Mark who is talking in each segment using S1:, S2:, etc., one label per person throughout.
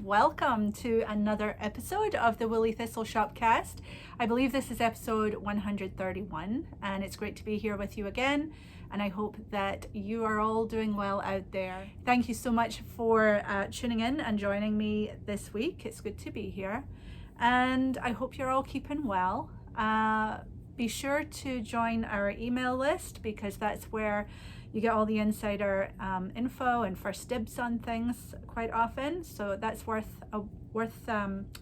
S1: welcome to another episode of the Woolly Thistle Shopcast. I believe this is episode 131, and it's great to be here with you again, and I hope that you are all doing well out there. Thank you so much for tuning in and joining me this week. It's good to be here, and I hope you're all keeping well. Be sure to join our email list, because that's where you get all the insider info and first dibs on things quite often. So that's worth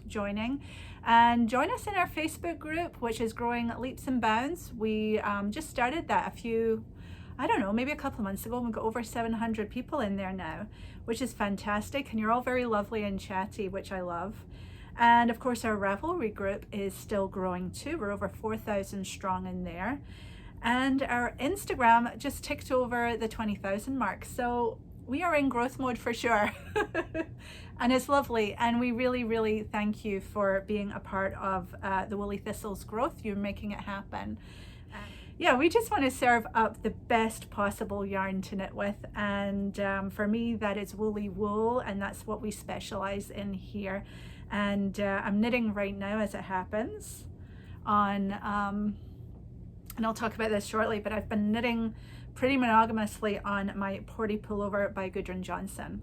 S1: joining. And join us in our Facebook group, which is growing leaps and bounds. We just started that maybe a couple of months ago. We've got over 700 people in there now, which is fantastic. And you're all very lovely and chatty, which I love. And of course, our Ravelry group is still growing too. We're over 4,000 strong in there. And our Instagram just ticked over the 20,000 mark. So we are in growth mode for sure. And it's lovely. And we really, really thank you for being a part of the Woolly Thistle's growth. You're making it happen. Yeah, we just want to serve up the best possible yarn to knit with. And for me, that is woolly wool. And that's what we specialize in here. And I'm knitting right now as it happens on... and I'll talk about this shortly, but I've been knitting pretty monogamously on my Porty pullover by Gudrun Johnson.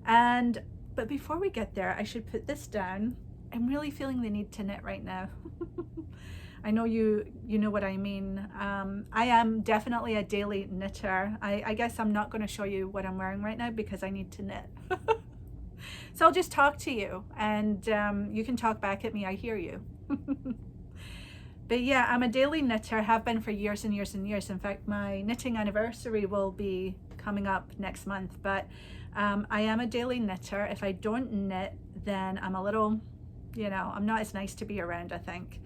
S1: But before we get there, I should put this down. I'm really feeling the need to knit right now. I know you know what I mean. I am definitely a daily knitter. I guess I'm not going to show you what I'm wearing right now because I need to knit. So I'll just talk to you, and you can talk back at me. I hear you. But yeah, I'm a daily knitter, have been for years and years and years. In fact, my knitting anniversary will be coming up next month. But I am a daily knitter. If I don't knit, then I'm a little, I'm not as nice to be around, I think.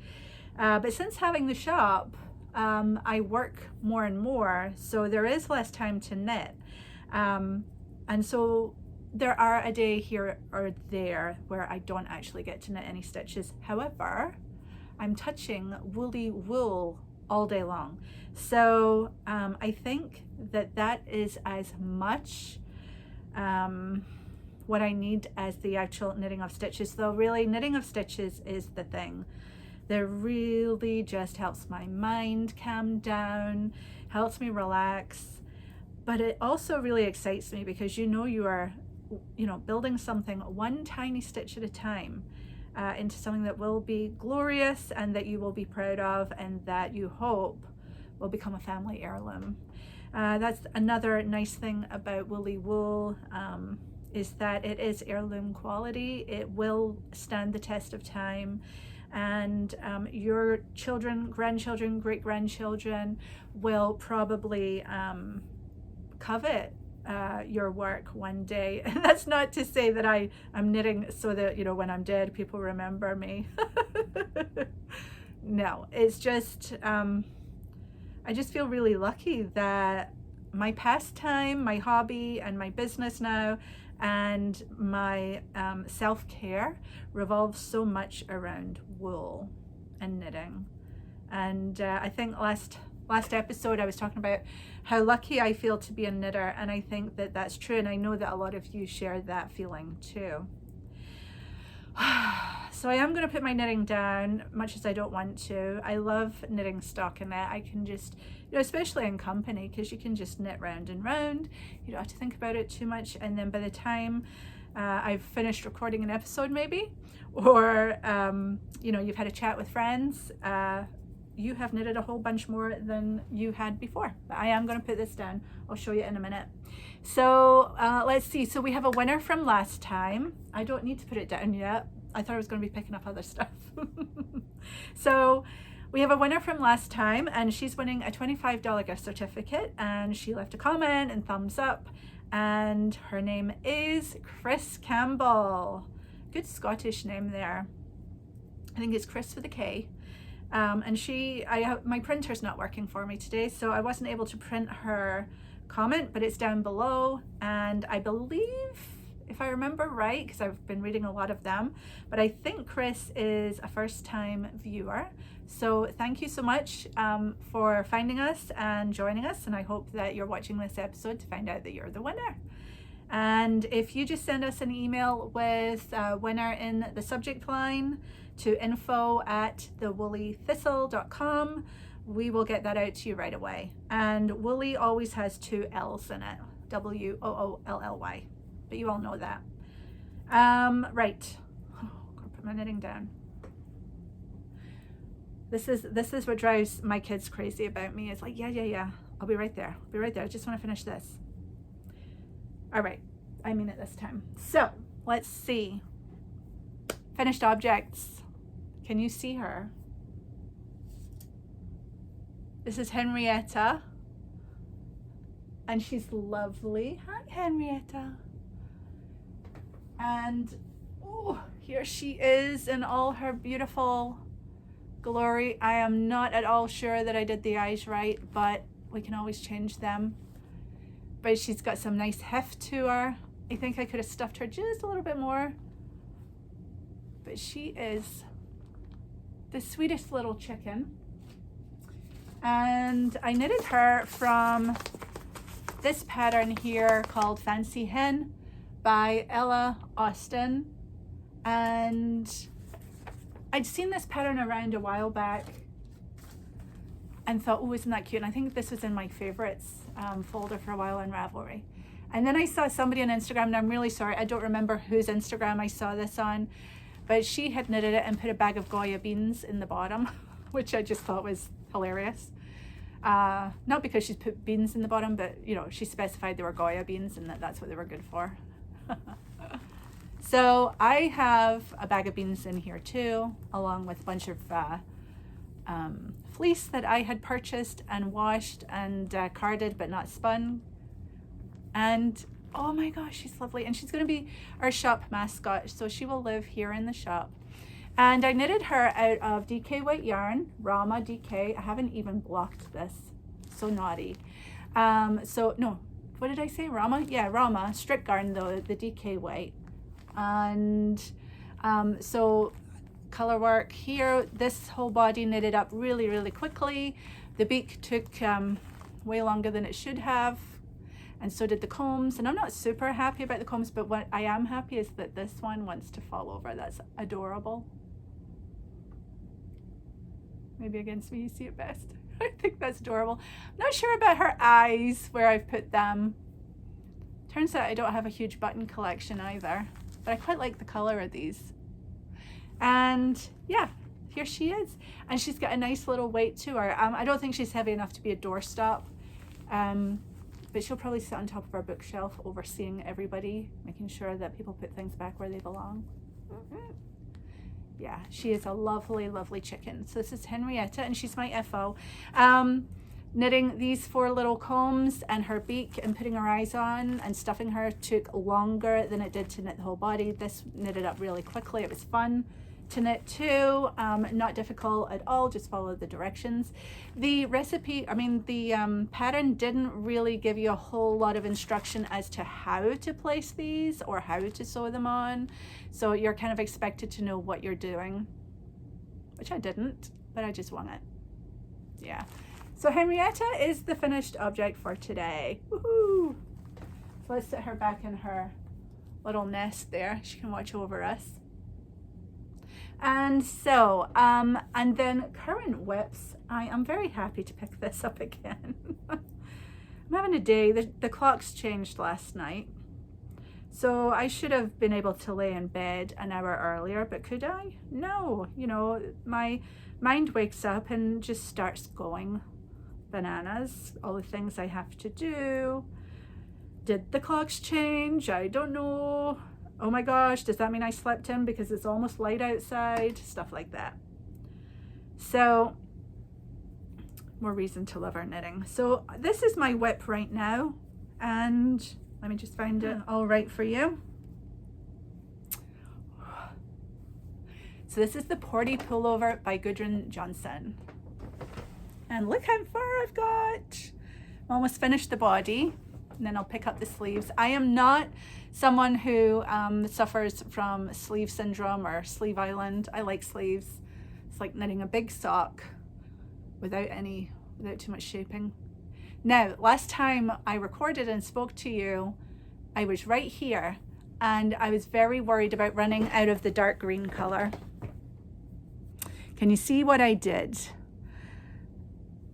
S1: But since having the shop, I work more and more, so there is less time to knit. And so there are a day here or there where I don't actually get to knit any stitches. However, I'm touching woolly wool all day long. So I think that is as much what I need as the actual knitting of stitches, though really knitting of stitches is the thing that really just helps my mind calm down, helps me relax. But it also really excites me because you are building something one tiny stitch at a time into something that will be glorious and that you will be proud of and that you hope will become a family heirloom. That's another nice thing about woolly wool, is that it is heirloom quality. It will stand the test of time, and your children, grandchildren, great-grandchildren will probably covet your work one day. And that's not to say that I'm knitting so that when I'm dead people remember me. No, it's just I just feel really lucky that my pastime, my hobby, and my business now, and my self-care revolves so much around wool and knitting. And I think last episode I was talking about how lucky I feel to be a knitter, and I think that that's true, and I know that a lot of you share that feeling too. So I am going to put my knitting down, much as I don't want to. I love knitting stockinette. I can just, especially in company, because you can just knit round and round. You don't have to think about it too much, and then by the time I've finished recording an episode maybe, or you've had a chat with friends, you have knitted a whole bunch more than you had before. But I am going to put this down. I'll show you in a minute. So let's see. So we have a winner from last time. I don't need to put it down yet. I thought I was going to be picking up other stuff. So we have a winner from last time, and she's winning a $25 gift certificate, and she left a comment and thumbs up, and her name is Chris Campbell. Good Scottish name there. I think it's Chris with a K. And my printer's not working for me today, so I wasn't able to print her comment, but it's down below, and I believe, if I remember right, because I've been reading a lot of them, but I think Chris is a first-time viewer. So thank you so much for finding us and joining us, and I hope that you're watching this episode to find out that you're the winner. And if you just send us an email with winner in the subject line to info@thewoollythistle.com, we will get that out to you right away. And Woolly always has 2 L's in it, WOOLLY, but you all know that. Right, oh, I'll put my knitting down. This is what drives my kids crazy about me. It's like, yeah, I'll be right there. I just want to finish this. All right, I mean it this time. So let's see. Finished objects. Can you see her? This is Henrietta. And she's lovely. Hi, Henrietta. And oh, here she is in all her beautiful glory. I am not at all sure that I did the eyes right, but we can always change them. But she's got some nice heft to her. I think I could have stuffed her just a little bit more. But she is the sweetest little chicken. And I knitted her from this pattern here called Fancy Hen by Ella Austin. And I'd seen this pattern around a while back and thought, oh, isn't that cute? And I think this was in my favorites folder for a while on Ravelry. And then I saw somebody on Instagram, and I'm really sorry, I don't remember whose Instagram I saw this on, but she had knitted it and put a bag of Goya beans in the bottom, which I just thought was hilarious. Not because she's put beans in the bottom, but you know, she specified they were Goya beans and that's what they were good for. So I have a bag of beans in here too, along with a bunch of fleece that I had purchased and washed and carded but not spun. And oh my gosh, she's lovely. And she's going to be our shop mascot, so she will live here in the shop. And I knitted her out of DK white yarn, Rama DK. I haven't even blocked this, so naughty. So no, what did I say, Rama? Yeah, Rama, strict yarn though, the DK white. And so Colorwork here, this whole body knitted up really, really quickly. The beak took way longer than it should have, and so did the combs. And I'm not super happy about the combs, but what I am happy is that this one wants to fall over. That's adorable. Maybe against me you see it best. I think that's adorable. I'm not sure about her eyes, where I've put them. Turns out I don't have a huge button collection either, but I quite like the color of these. And yeah, here she is. And she's got a nice little weight to her. I don't think she's heavy enough to be a doorstop, but she'll probably sit on top of our bookshelf overseeing everybody, making sure that people put things back where they belong. Yeah, she is a lovely, lovely chicken. So this is Henrietta, and she's my FO. Knitting these 4 little combs and her beak and putting her eyes on and stuffing her took longer than it did to knit the whole body. This knitted up really quickly. It was fun to knit too, not difficult at all, just follow the directions. The recipe, the pattern didn't really give you a whole lot of instruction as to how to place these or how to sew them on, so you're kind of expected to know what you're doing, which I didn't, but I just won it. Yeah, so Henrietta is the finished object for today. Woohoo! So let's sit her back in her little nest there. She can watch over us. And so, and then current whips, I am very happy to pick this up again. I'm having a day. The clocks changed last night, so I should have been able to lay in bed an hour earlier, but could I? No, you know, my mind wakes up and just starts going bananas, all the things I have to do. Did the clocks change? I don't know. Oh my gosh, does that mean I slept in because it's almost light outside? Stuff like that. So, more reason to love our knitting. So this is my whip right now, and let me just find it all right for you. So this is the Porty Pullover by Gudrun Johnson. And look how far I've got. I'm almost finished the body, and then I'll pick up the sleeves. I am not someone who suffers from sleeve syndrome or sleeve island. I like sleeves. It's like knitting a big sock without too much shaping. Now, last time I recorded and spoke to you, I was right here, and I was very worried about running out of the dark green color. Can you see what I did?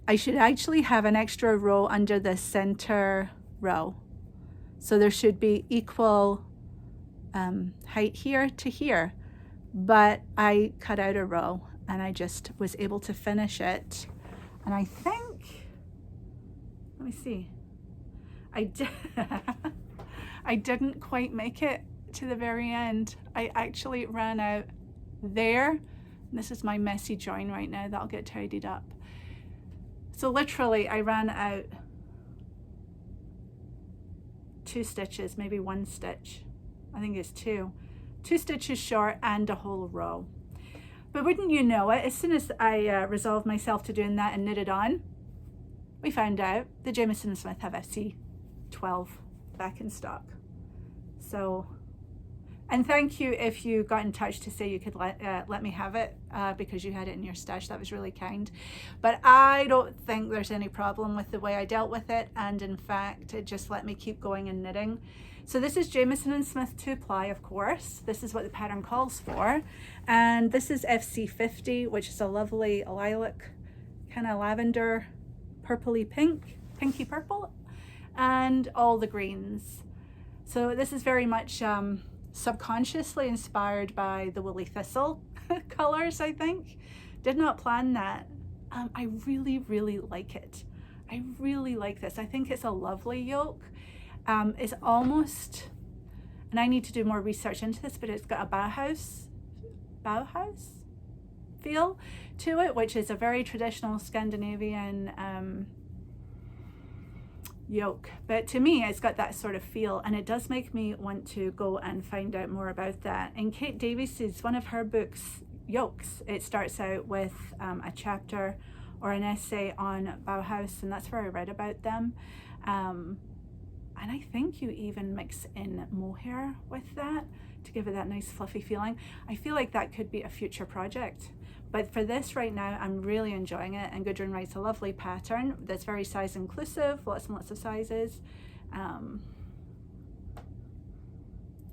S1: I should actually have an extra row under the center row. So there should be equal height here to here, but I cut out a row and I just was able to finish it. And I think, let me see, I didn't quite make it to the very end. I actually ran out there. This is my messy join right now. That'll get tidied up. So literally I ran out 2 stitches, maybe 1 stitch. I think it's 2 stitches short and a whole row. But wouldn't you know it, as soon as I resolved myself to doing that and knitted on, we found out the Jamieson Smith have FC 12 back in stock. So, and thank you if you got in touch to say you could let me have it because you had it in your stash. That was really kind. But I don't think there's any problem with the way I dealt with it. And in fact, it just let me keep going and knitting. So this is Jamieson Smith 2-ply, of course. This is what the pattern calls for. And this is FC 50, which is a lovely lilac, kind of lavender, purpley pink, pinky purple, and all the greens. So this is very much subconsciously inspired by the woolly thistle colors, I think. Did not plan that. I really, really like it. I really like this. I think it's a lovely yoke. It's almost, and I need to do more research into this, but it's got a Bauhaus feel to it, which is a very traditional Scandinavian yoke. But to me, it's got that sort of feel, and it does make me want to go and find out more about that. In Kate Davies' one of her books, Yokes, it starts out with a chapter or an essay on Bauhaus, and that's where I read about them. And I think you even mix in mohair with that to give it that nice fluffy feeling. I feel like that could be a future project. But for this right now, I'm really enjoying it. And Gudrun writes a lovely pattern that's very size inclusive, lots and lots of sizes. And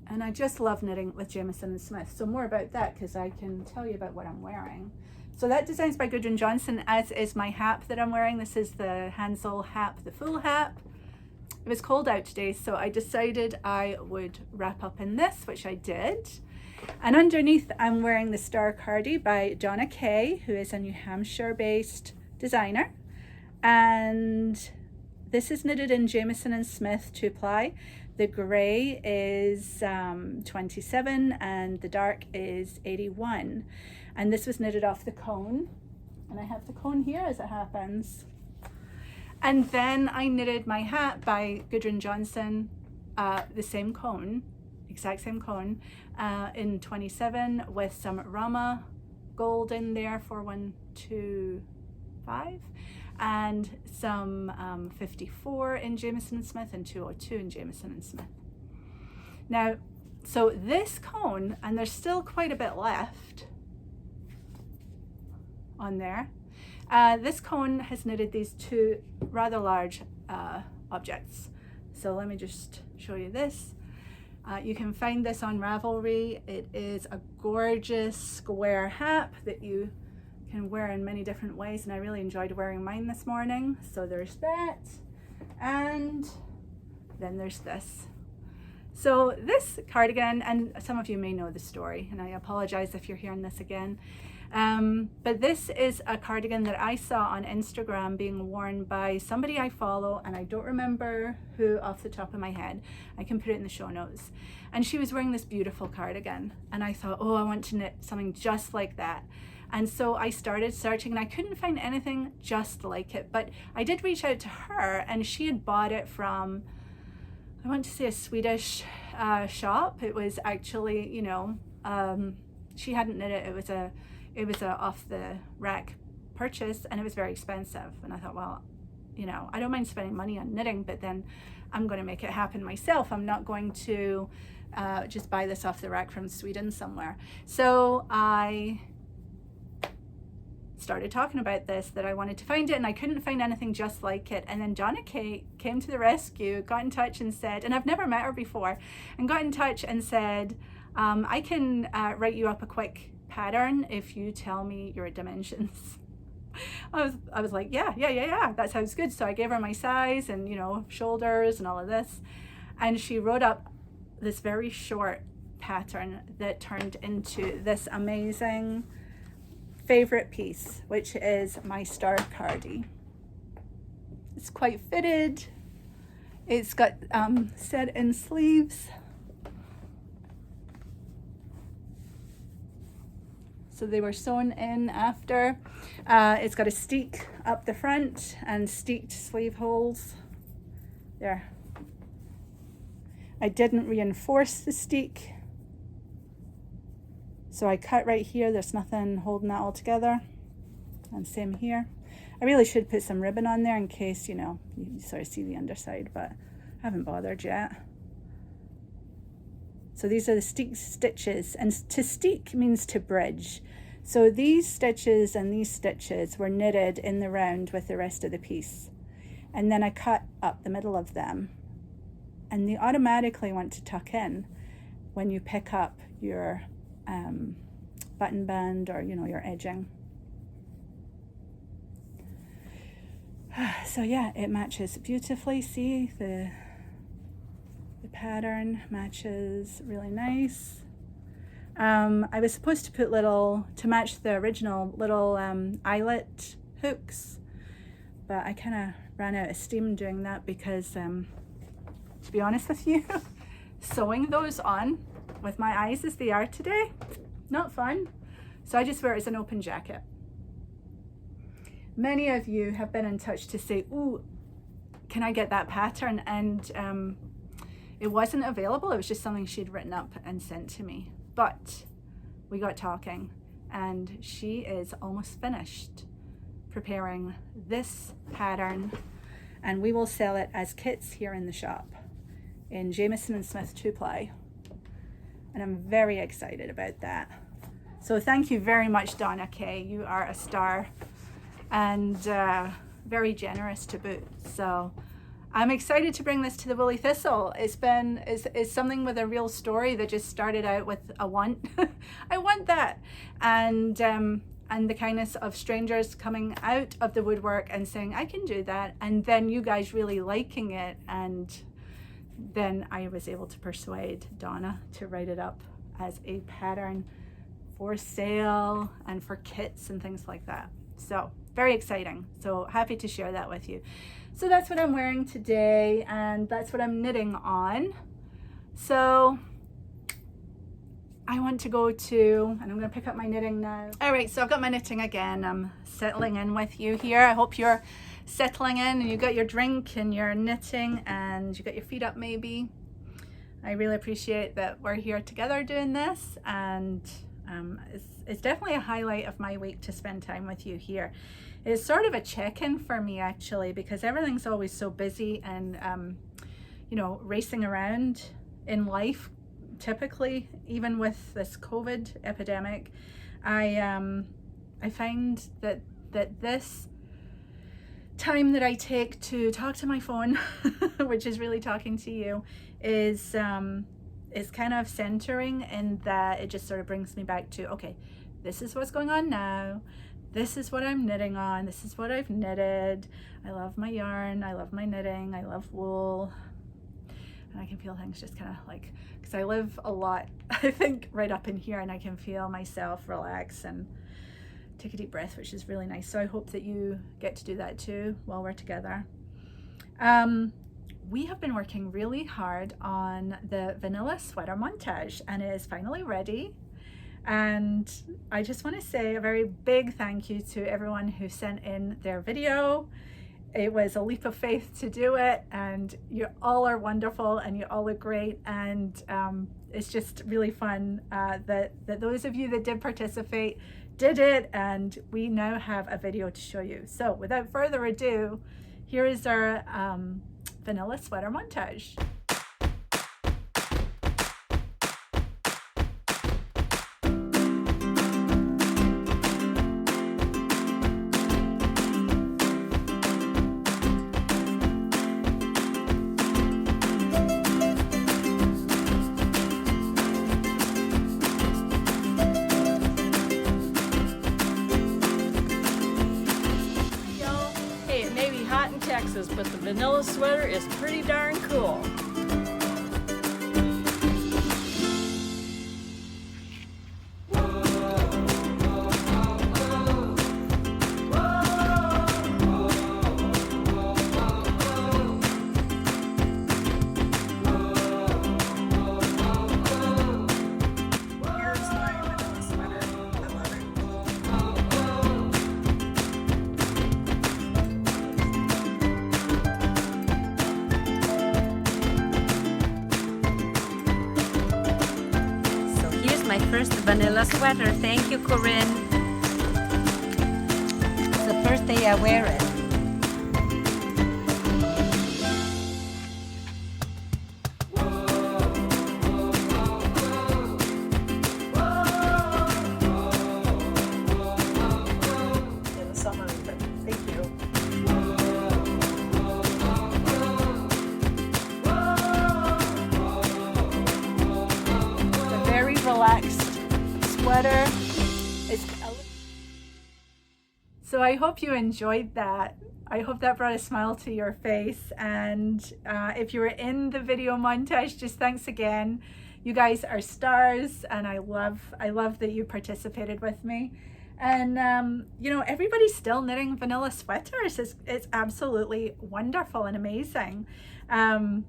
S1: I just love knitting with Jamieson Smith. So more about that, because I can tell you about what I'm wearing. So that design's by Gudrun Johnson, as is my hat that I'm wearing. This is the Hansel hat, the full hat. It was cold out today, so I decided I would wrap up in this, which I did. And underneath, I'm wearing the Star Cardi by Donna Kay, who is a New Hampshire-based designer. And this is knitted in Jamieson Smith 2-ply. The grey is 27 and the dark is 81. And this was knitted off the cone. And I have the cone here as it happens. And then I knitted my hat by Gudrun Johnson, the same cone, exact same cone, in 27 with some Rama gold in there for 125, and some 54 in Jamieson Smith and 202 in Jamieson Smith. Now, so this cone, and there's still quite a bit left on there. This cone has knitted these 2 rather large objects. So let me just show you this. You can find this on Ravelry. It is a gorgeous square hat that you can wear in many different ways, and I really enjoyed wearing mine this morning. So there's that, and then there's this. So this cardigan, and some of you may know the story, and I apologize if you're hearing this again. But this is a cardigan that I saw on Instagram being worn by somebody I follow, and I don't remember who off the top of my head. I can put it in the show notes. And she was wearing this beautiful cardigan, and I thought, oh, I want to knit something just like that. And so I started searching, and I couldn't find anything just like it, but I did reach out to her, and she had bought it from, I want to say, a Swedish shop. It was actually, you know, she hadn't knit it. It was a off the rack purchase, and it was very expensive. And I thought, well, you know, I don't mind spending money on knitting, but then I'm going to make it happen myself. I'm not going to just buy this off the rack from Sweden somewhere. So I started talking about this, that I wanted to find it, and I couldn't find anything just like it. And then Donna Kay came to the rescue, got in touch and said, and I've never met her before, and got in touch and said, I can write you up a quick pattern if you tell me your dimensions. I was like, yeah, that sounds good. So I gave her my size and, you know, shoulders and all of this, and she wrote up this very short pattern that turned into this amazing favorite piece, which is my star cardi. It's quite fitted. It's got set in sleeves, so they were sewn in after. It's got a steek up the front and steeked sleeve holes there. I didn't reinforce the steek, so I cut right here. There's nothing holding that all together. And same here. I really should put some ribbon on there in case, you know, you sort of see the underside, but I haven't bothered yet. So these are the steek stitches, and to steek means to bridge. So these stitches and these stitches were knitted in the round with the rest of the piece. And then I cut up the middle of them. And they automatically want to tuck in when you pick up your button band or, you know, your edging. So yeah, it matches beautifully. See, the pattern matches really nice. I was supposed to put to match the original, little eyelet hooks, but I kind of ran out of steam doing that because, to be honest with you, sewing those on with my eyes as they are today, not fun. So I just wear it as an open jacket. Many of you have been in touch to say, ooh, can I get that pattern? And it wasn't available. It was just something she'd written up and sent to me. But we got talking, and she is almost finished preparing this pattern, and we will sell it as kits here in the shop in Jamieson Smith 2-ply. And I'm very excited about that. So thank you very much, Donna Kay. You are a star, and very generous to boot. So I'm excited to bring this to the Woolly Thistle. It's something with a real story that just started out with a want. I want that. And the kindness of strangers coming out of the woodwork and saying, I can do that. And then you guys really liking it. And then I was able to persuade Donna to write it up as a pattern for sale and for kits and things like that. So very exciting. So happy to share that with you. So that's what I'm wearing today, and that's what I'm knitting on. So I want to go to, and I'm going to pick up my knitting now. All right, so I've got my knitting again. I'm settling in with you here. I hope you're settling in and you got your drink and you're knitting and you got your feet up maybe. I really appreciate that we're here together doing this, and it's definitely a highlight of my week to spend time with you here. It's sort of a check-in for me actually, because everything's always so busy and you know, racing around in life. Typically, even with this COVID epidemic, I find that this time that I take to talk to my phone, which is really talking to you, is kind of centering in that it just sort of brings me back to, okay, this is what's going on now. This is what I'm knitting on. This is what I've knitted. I love my yarn. I love my knitting. I love wool. And I can feel things just kind of like, because I live a lot, I think, right up in here, and I can feel myself relax and take a deep breath, which is really nice. So I hope that you get to do that too while we're together. We have been working really hard on the Vanilla Sweater Montage, and it is finally ready. And I just want to say a very big thank you to everyone who sent in their video. It was a leap of faith to do it, and you all are wonderful and you all look great, and it's just really fun that those of you that did participate did it, and we now have a video to show you. So without further ado, here is our Vanilla Sweater Montage.
S2: Texas, but the vanilla sweater is pretty darn cool.
S3: My first vanilla sweater. Thank you, Corinne. It's the first day I wear it.
S1: In the summer, but thank you. A very relaxed sweater. So I hope you enjoyed that. I hope that brought a smile to your face. And if you were in the video montage, just thanks again. You guys are stars, and I love that you participated with me. And you know, everybody's still knitting vanilla sweaters. It's absolutely wonderful and amazing.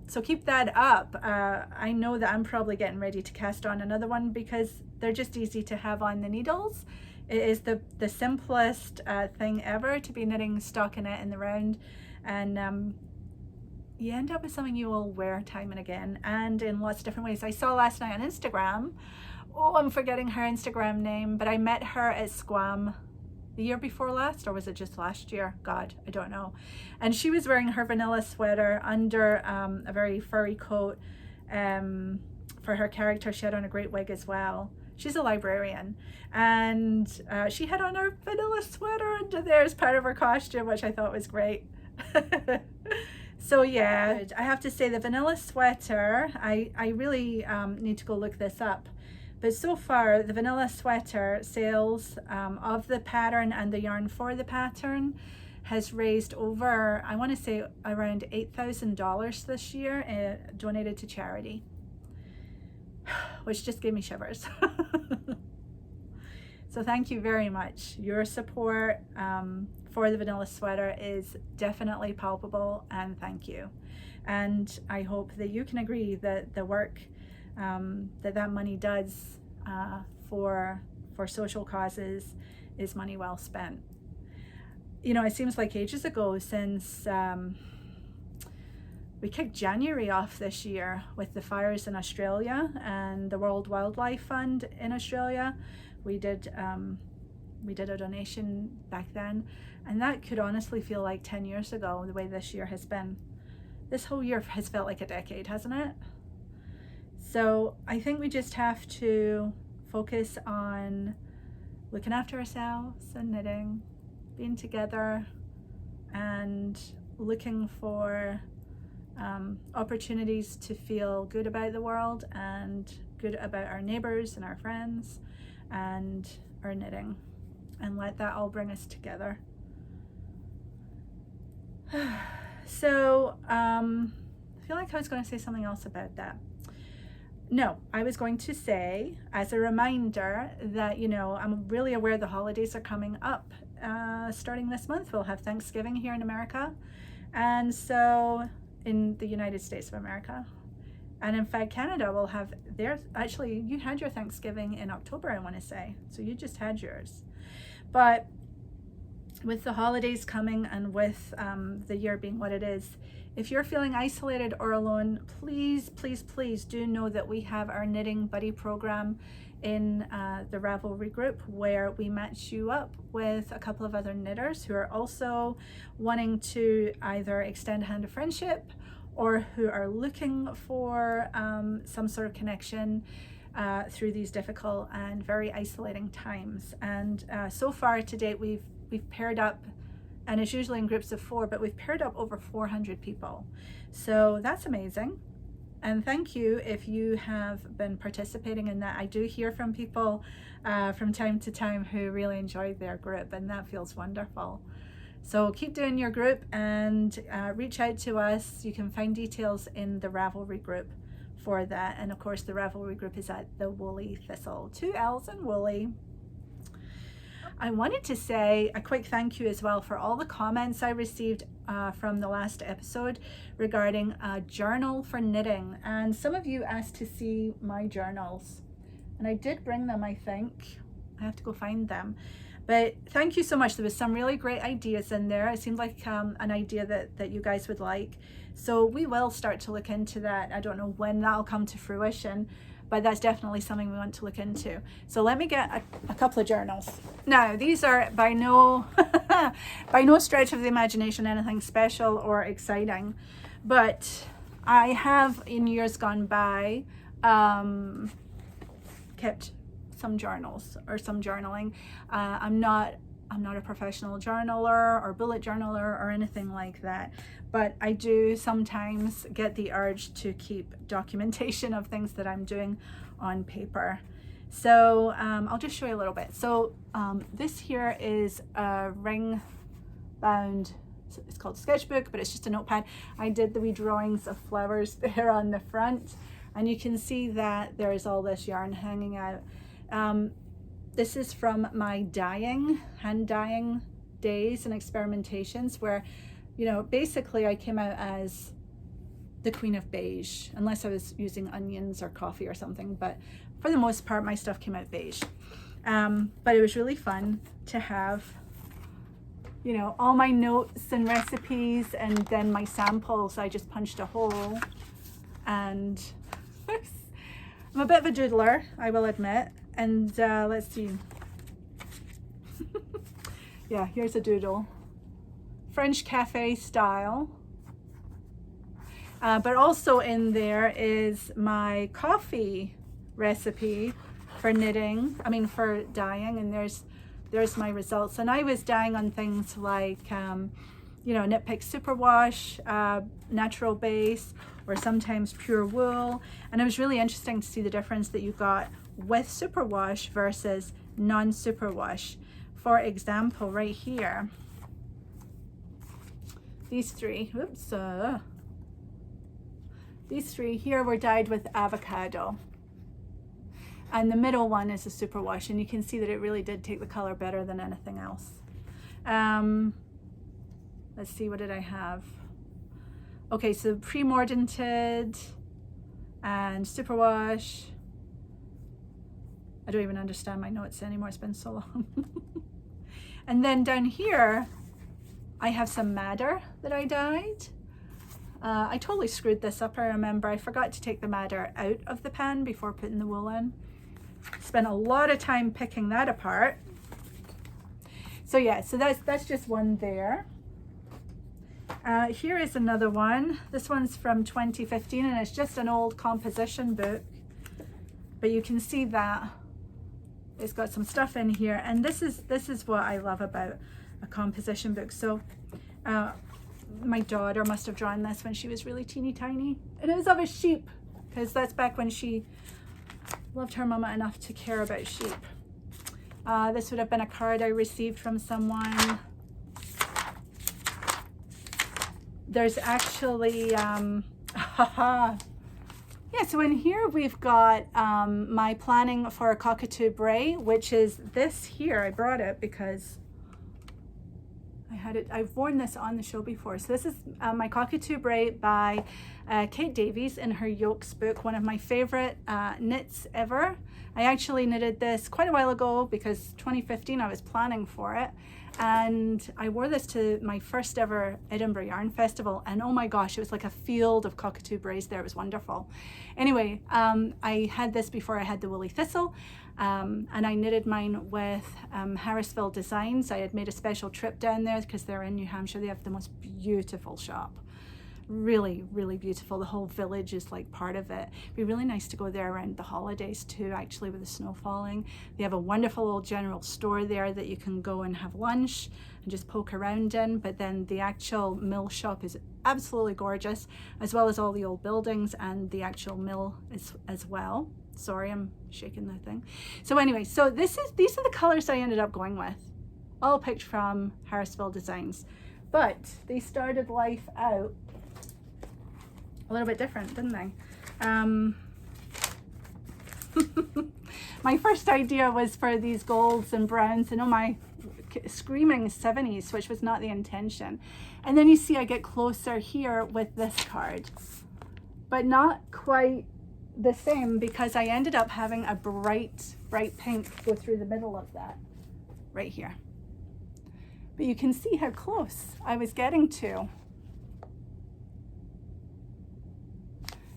S1: So keep that up. I know that I'm probably getting ready to cast on another one because they're just easy to have on the needles. It is the simplest thing ever to be knitting stockinette in the round, and you end up with something you will wear time and again, and in lots of different ways. I saw last night on Instagram, oh, I'm forgetting her Instagram name, but I met her at Squam the year before last, or was it just last year? God, I don't know. And she was wearing her vanilla sweater under a very furry coat for her character. She had on a great wig as well. She's a librarian, and she had on her vanilla sweater under there as part of her costume, which I thought was great. So yeah, I have to say the vanilla sweater, I really need to go look this up. But so far, the vanilla sweater sales of the pattern and the yarn for the pattern has raised over, I want to say around $8,000 this year, donated to charity, which just gave me shivers. So thank you very much. Your support for the vanilla sweater is definitely palpable, and thank you. And I hope that you can agree that the work that money does for social causes is money well spent. You know, it seems like ages ago since we kicked January off this year with the fires in Australia and the World Wildlife Fund in Australia. We did a donation back then, and that could honestly feel like 10 years ago, the way this year has been. This whole year has felt like a decade, hasn't it? So I think we just have to focus on looking after ourselves and knitting, being together, and looking for opportunities to feel good about the world and good about our neighbors and our friends and our knitting, and let that all bring us together. So I feel like I was going to say something else about that. No, I was going to say, as a reminder, that, you know, I'm really aware the holidays are coming up. Starting this month, we'll have Thanksgiving here in America, and so in the United States of America. And in fact, Canada will have theirs. Actually, you had your Thanksgiving in October, I want to say. So you just had yours. But with the holidays coming, and with the year being what it is, if you're feeling isolated or alone, please, please, please do know that we have our Knitting Buddy program in the Ravelry group, where we match you up with a couple of other knitters who are also wanting to either extend a hand of friendship, or who are looking for some sort of connection through these difficult and very isolating times. And so far to date, we've paired up, and it's usually in groups of 4, but we've paired up over 400 people. So that's amazing. And thank you if you have been participating in that. I do hear from people from time to time who really enjoyed their group, and that feels wonderful. So keep doing your group and reach out to us. You can find details in the Ravelry group for that. And of course, the Ravelry group is at the Woolly Thistle. 2 L's in Woolly. I wanted to say a quick thank you as well for all the comments I received from the last episode regarding a journal for knitting. And some of you asked to see my journals. And I did bring them, I think. I have to go find them. But thank you so much. There was some really great ideas in there. It seemed like an idea that you guys would like. So we will start to look into that. I don't know when that'll come to fruition, but that's definitely something we want to look into. So let me get a couple of journals. Now, these are by no stretch of the imagination anything special or exciting, but I have in years gone by kept some journals or some journaling. I'm not a professional journaler or bullet journaler or anything like that, but I do sometimes get the urge to keep documentation of things that I'm doing on paper. So I'll just show you a little bit. So this here is a ring bound, it's called sketchbook, but it's just a notepad. I did the wee drawings of flowers there on the front, and you can see that there is all this yarn hanging out. This is from my hand dyeing days and experimentations where, you know, basically I came out as the queen of beige, unless I was using onions or coffee or something, but for the most part my stuff came out beige. But it was really fun to have, you know, all my notes and recipes, and then my samples. I just punched a hole, and I'm a bit of a doodler, I will admit. And let's see. Yeah, here's a doodle. French cafe style. But also in there is my coffee recipe for knitting, for dyeing, and there's my results. And I was dyeing on things like, you know, Knit Pick Superwash, natural base, or sometimes pure wool. And it was really interesting to see the difference that you got with superwash versus non-superwash. For example, right here, these three here were dyed with avocado, and the middle one is a superwash, and you can see that it really did take the color better than anything else. Let's see, what did I have? Okay, so pre-mordanted and superwash. I don't even understand my notes anymore, it's been so long. And then down here I have some madder that I dyed. I totally screwed this up, I remember. I forgot to take the madder out of the pan before putting the wool in. Spent a lot of time picking that apart. So yeah, so that's just one there. Here is another one. This one's from 2015, and it's just an old composition book, but you can see that it's got some stuff in here, and this is what I love about a composition book. So my daughter must have drawn this when she was really teeny tiny, and it was of a sheep, because that's back when she loved her mama enough to care about sheep. This would have been a card I received from someone. There's actually yeah, so in here we've got my planning for a Cockatoo Brae, which is this here. I brought it because I've worn this on the show before. So this is my Cockatoo Brae by Kate Davies in her Yolks book, one of my favorite knits ever. I actually knitted this quite a while ago because 2015 I was planning for it, and I wore this to my first ever Edinburgh Yarn Festival, and oh my gosh, it was like a field of Cockatoo Braes there. It was wonderful. Anyway, I had this before I had the Woolly Thistle, and I knitted mine with Harrisville Designs. I had made a special trip down there because they're in New Hampshire. They have the most beautiful shop. Really, really beautiful. The whole village is like part of it. It'd be really nice to go there around the holidays too, actually, with the snow falling. They have a wonderful old general store there that you can go and have lunch and just poke around in, but then the actual mill shop is absolutely gorgeous, as well as all the old buildings and the actual mill as well. Sorry, I'm shaking that thing. So anyway, so these are the colors I ended up going with. all picked from Harrisville Designs. But they started life out a little bit different, didn't they? My first idea was for these golds and browns and oh my screaming 70s, which was not the intention. And then you see I get closer here with this card, but not quite the same, because I ended up having a bright pink go through the middle of that right here. But you can see how close I was getting to.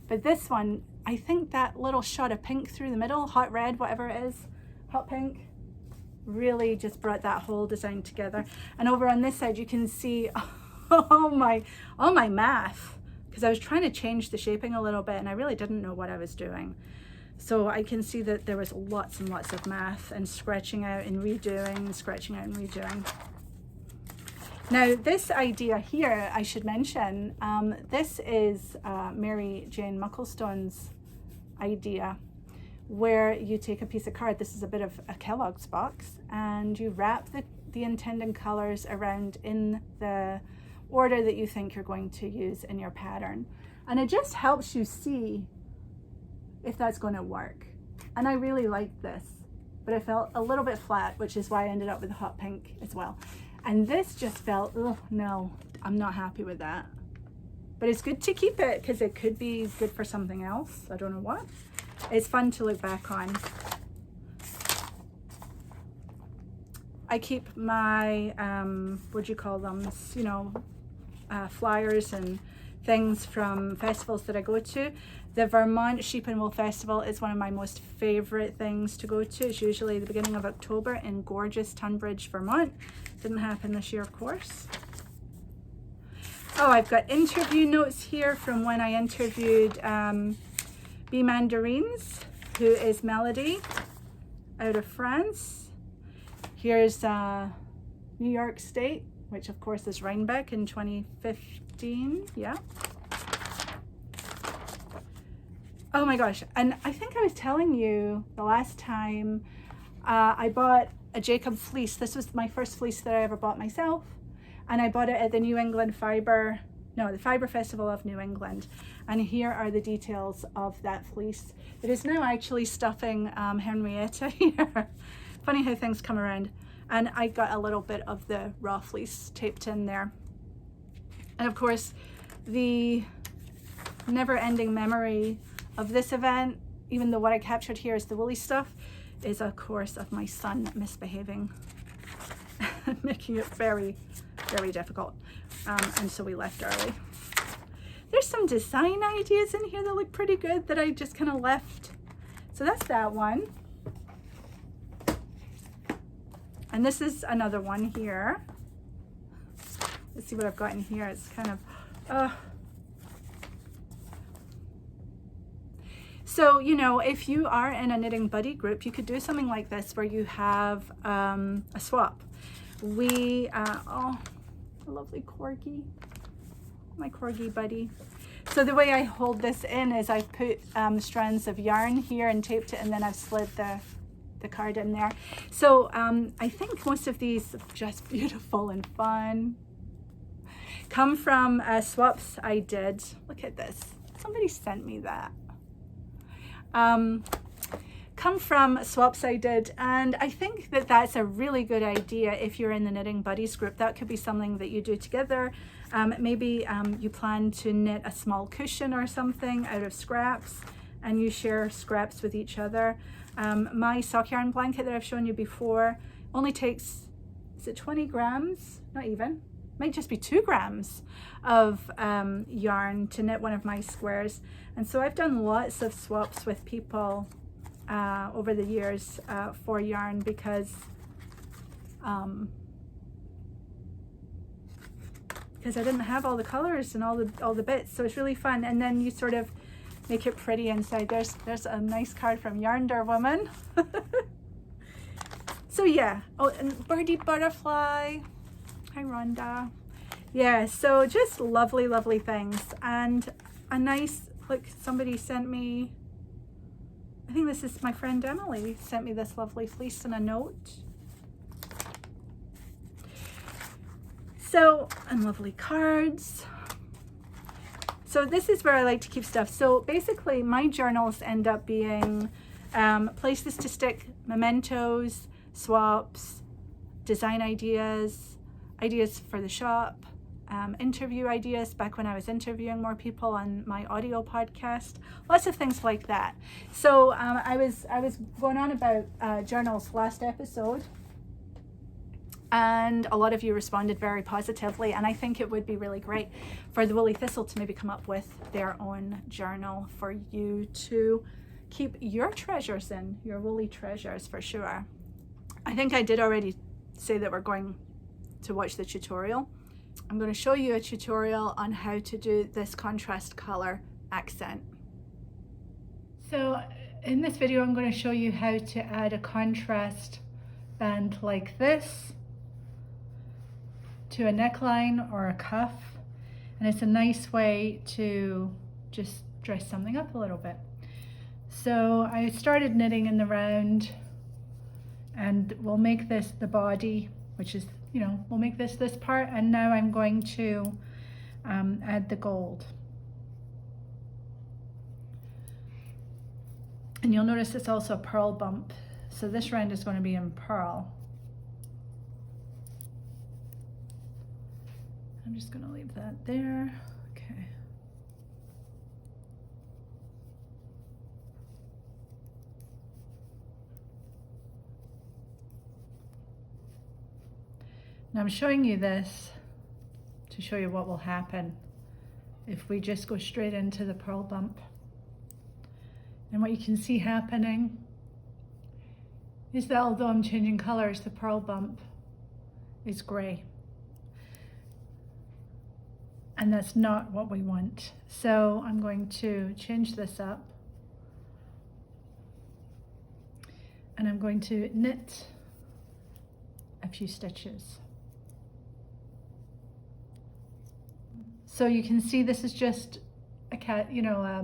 S1: But this one, I think that little shot of pink through the middle, hot red, whatever it is, hot pink, really just brought that whole design together. And over on this side, you can see all my math, because I was trying to change the shaping a little bit and I really didn't know what I was doing. So I can see that there was lots and lots of math and scratching out and redoing, scratching out and redoing. Now this idea here, I should mention, this is Mary Jane Mucklestone's idea, where you take a piece of card, this is a bit of a Kellogg's box, and you wrap the intended colors around in the order that you think you're going to use in your pattern. And it just helps you see if that's going to work. And I really liked this, but it felt a little bit flat, which is why I ended up with a hot pink as well. And this just felt, oh no, I'm not happy with that. But it's good to keep it because it could be good for something else. I don't know what. It's fun to look back on. I keep my, what do you call them? You know, flyers and things from festivals that I go to. The Vermont Sheep and Wool Festival is one of my most favorite things to go to. It's usually the beginning of October in gorgeous Tunbridge, Vermont. Didn't happen this year, of course. Oh, I've got interview notes here from when I interviewed Bee Mandarines, who is Melody out of France. Here's New York State, which of course is Rhinebeck in 2015. Yeah. Oh my gosh. And I think I was telling you the last time I bought a Jacob fleece. This was my first fleece that I ever bought myself. And I bought it at the the Fiber Festival of New England. And here are the details of that fleece. It is now actually stuffing Henrietta here. Funny how things come around. And I got a little bit of the raw fleece taped in there. And of course, the never-ending memory of this event, even though what I captured here is the woolly stuff, is of course of my son misbehaving, making it very, very difficult. And so we left early. There's some design ideas in here that look pretty good that I just kind of left. So that's that one. And this is another one here. Let's see what I've got in here. It's kind of, so, you know, if you are in a knitting buddy group, you could do something like this where you have a swap. We, oh, a lovely corgi, my corgi buddy. So the way I hold this in is I put strands of yarn here and taped it, and then I've slid the card in there. So I think most of these are just beautiful and fun. Come from swaps I did. Look at this. Somebody sent me that. Come from swaps I did, and I think that that's a really good idea if you're in the Knitting Buddies group. That could be something that you do together. Maybe you plan to knit a small cushion or something out of scraps, and you share scraps with each other. My sock yarn blanket that I've shown you before only takes, is it 20 grams? Not even. Might just be 2 grams of yarn to knit one of my squares. And so I've done lots of swaps with people over the years for yarn because I didn't have all the colors and all the bits, so it's really fun. And then you sort of make it pretty inside. There's a nice card from Yarnder Woman. So yeah. Oh, and Birdie Butterfly. Hi Rhonda. Yeah, so just lovely, lovely things. And a nice, look, somebody sent me, I think this is my friend Emily, sent me this lovely fleece and a note. So, and lovely cards. So this is where I like to keep stuff. So basically my journals end up being places to stick mementos, swaps, design ideas, ideas for the shop, interview ideas back when I was interviewing more people on my audio podcast, lots of things like that. So I was going on about journals last episode, and a lot of you responded very positively, and I think it would be really great for the Woolly Thistle to maybe come up with their own journal for you to keep your treasures in, your woolly treasures for sure. I think I did already say that we're going to watch the tutorial. I'm going to show you a tutorial on how to do this contrast color accent. So in this video I'm going to show you how to add a contrast band like this to a neckline or a cuff, and it's a nice way to just dress something up a little bit. So I started knitting in the round, and we'll make this the body, which is, you know, we'll make this part, and now I'm going to add the gold. And you'll notice it's also a purl bump, so this round is going to be in purl. I'm just going to leave that there. Okay. Now I'm showing you this to show you what will happen if we just go straight into the purl bump. And what you can see happening is that although I'm changing colors, the purl bump is gray. And that's not what we want. So I'm going to change this up, and I'm going to knit a few stitches. So you can see this is just a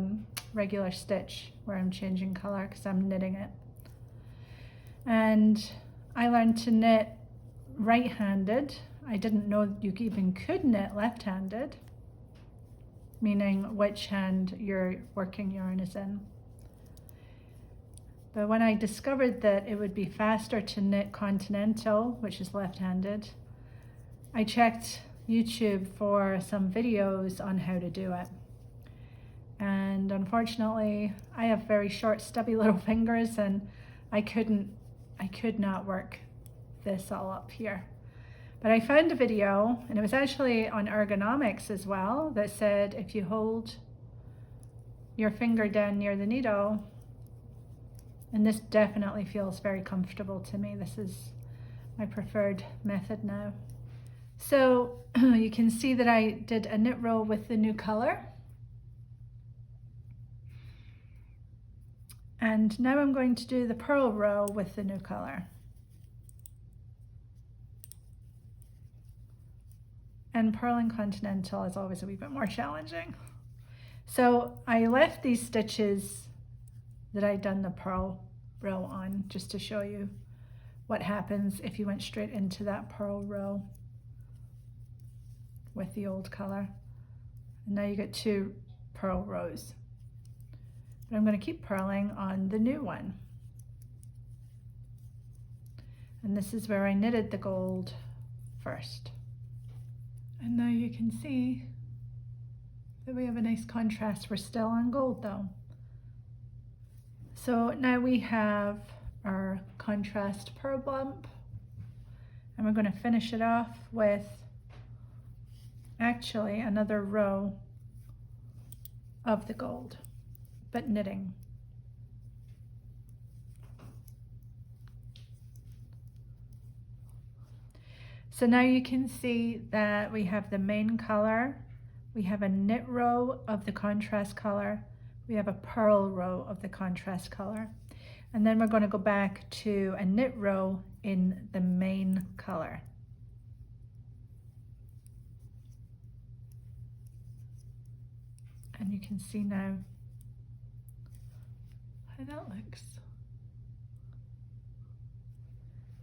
S1: regular stitch where I'm changing color because I'm knitting it. And I learned to knit right-handed. I didn't know you even could knit left-handed, meaning which hand your working yarn is in. But when I discovered that it would be faster to knit continental, which is left-handed, I checked YouTube for some videos on how to do it. And unfortunately, I have very short, stubby little fingers, and I could not work this all up here. But I found a video, and it was actually on ergonomics as well, that said if you hold your finger down near the needle, and this definitely feels very comfortable to me. This is my preferred method now. So you can see that I did a knit row with the new color. And now I'm going to do the purl row with the new color. And purling continental is always a wee bit more challenging. So I left these stitches that I'd done the purl row on just to show you what happens if you went straight into that purl row with the old color. And now you get 2 purl rows. But I'm going to keep purling on the new one. And this is where I knitted the gold first. And now you can see that we have a nice contrast. We're still on gold though. So now we have our contrast purl bump, and we're going to finish it off with actually another row of the gold, but knitting. So now you can see that we have the main color, we have a knit row of the contrast color, we have a purl row of the contrast color, and then we're going to go back to a knit row in the main color. And you can see now how that looks.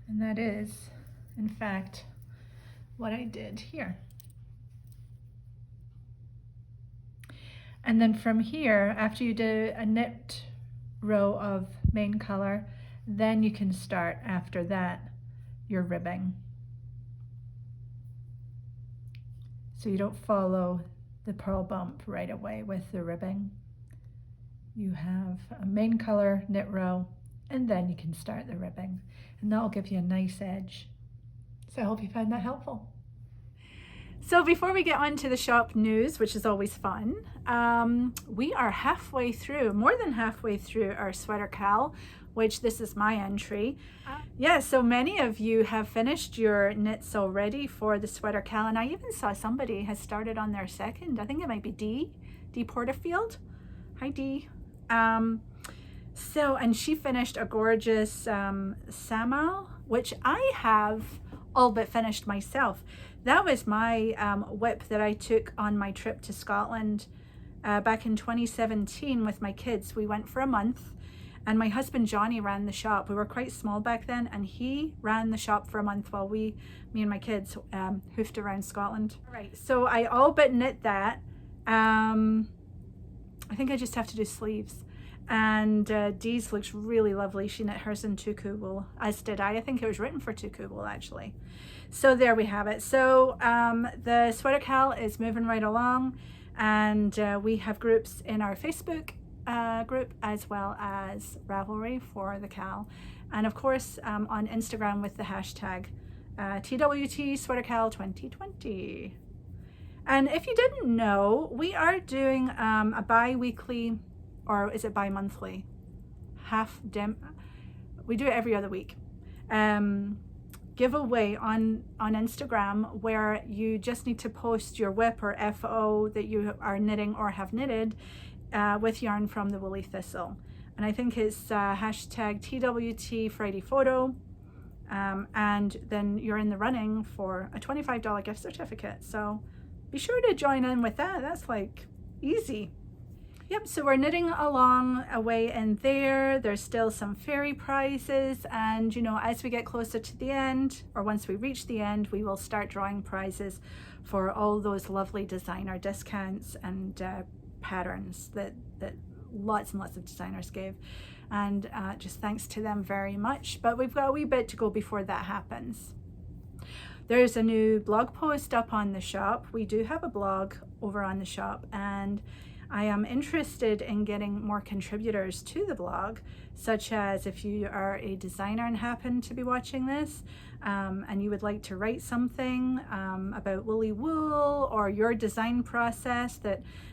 S1: And that is, in fact, what I did here. And then from here, after you do a knit row of main color, then you can start after that your ribbing. So you don't follow the purl bump right away with the ribbing. You have a main color knit row, and then you can start the ribbing, and that'll give you a nice edge. So I hope you found that helpful. So before we get on to the shop news, which is always fun, we are halfway through, more than halfway through our sweater cal, which this is my entry. Yeah, so many of you have finished your knits already for the sweater cal, and I even saw somebody has started on their second. I think it might be D Porterfield. Hi D. And she finished a gorgeous Samal, which I have all but finished myself. That was my whip that I took on my trip to Scotland back in 2017 with my kids. We went for a month, and my husband Johnny ran the shop. We were quite small back then, and he ran the shop for a month while me and my kids hoofed around Scotland. All right, so I all but knit that. I think I just have to do sleeves. And Dee's looks really lovely. She knit hers in tuku wool, as did I. I think it was written for tuku wool, actually. So there we have it. So the sweater cal is moving right along, and we have groups in our Facebook group as well as Ravelry for the cal, and of course on Instagram with the hashtag TWT Sweater Cal 2020. And if you didn't know, we are doing a bi-weekly, or is it bi-monthly? We do it every other week. Giveaway on Instagram, where you just need to post your whip or FO that you are knitting or have knitted with yarn from the Woolly Thistle. And I think it's hashtag TWT Friday photo. And then you're in the running for a $25 gift certificate. So be sure to join in with that. That's like easy. Yep, so we're knitting along away in there. There's still some fairy prizes, and you know, as we get closer to the end, or once we reach the end, we will start drawing prizes for all those lovely designer discounts and patterns that lots and lots of designers gave, and just thanks to them very much. But we've got a wee bit to go before that happens. There's a new blog post up on the shop. We do have a blog over on the shop, and I am interested in getting more contributors to the blog, such as if you are a designer and happen to be watching this, and you would like to write something about woolly wool or your design process